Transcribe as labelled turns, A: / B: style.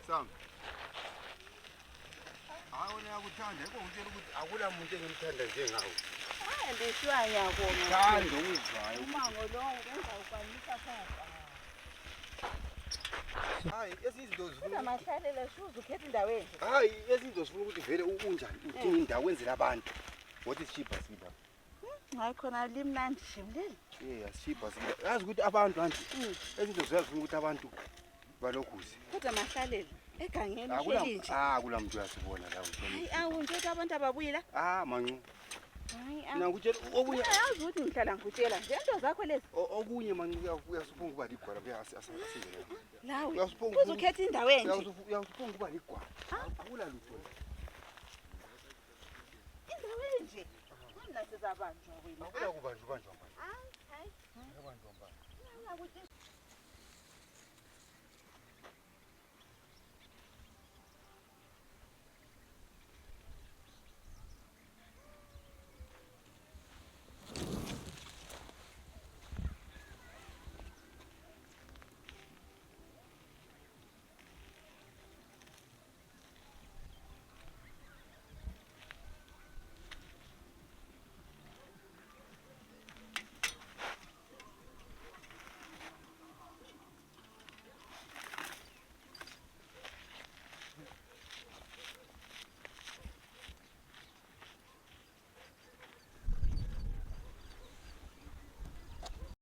A: Sam. Awona akuthanda ekungitshela ukuthi akula muntu engimthanda njengawe.
B: Hayi ndishwanya kona.
A: Thanda ukuzwayo.
B: Umango lo wenza ukwanisa phansi.
A: Hayi ezizinto zifuna
B: Amahlalela shuzu ukhetha indawo enje.
A: hayi ezizinto zifuna ukuthi vele unjani udinga indawo wenzela abantu. What is cheaper sipha?
B: Hayi khona limnandi shimlile.
A: Cheaper sipha. Yazi ukuthi abantu manje ezinto ziyafuna ukuthi abantu balokhuze.
B: Kodwa amahlalela egangeni uhleli nje.
A: Kula muntu uyasibona la uhleli.
B: Hayi awunjeka abantu ababuyila.
A: Mancu.
B: Hayi
A: Ngakutshela okunye
B: uyazi ukuthi ngihlala ngikutshela nje into zakho lezi.
A: okunye mancu uyasuphunga kuba ligwala asingene.
B: Lawe uzukhetha indawo enje.
A: Uyasuphunga kuba ligwala. Akula lutho.
B: Indawo enje. Mina sizabanjwa wena.
A: Akula kubanjwa
B: Hayi.
A: Kubanjwa mbani.
B: Ngakuthi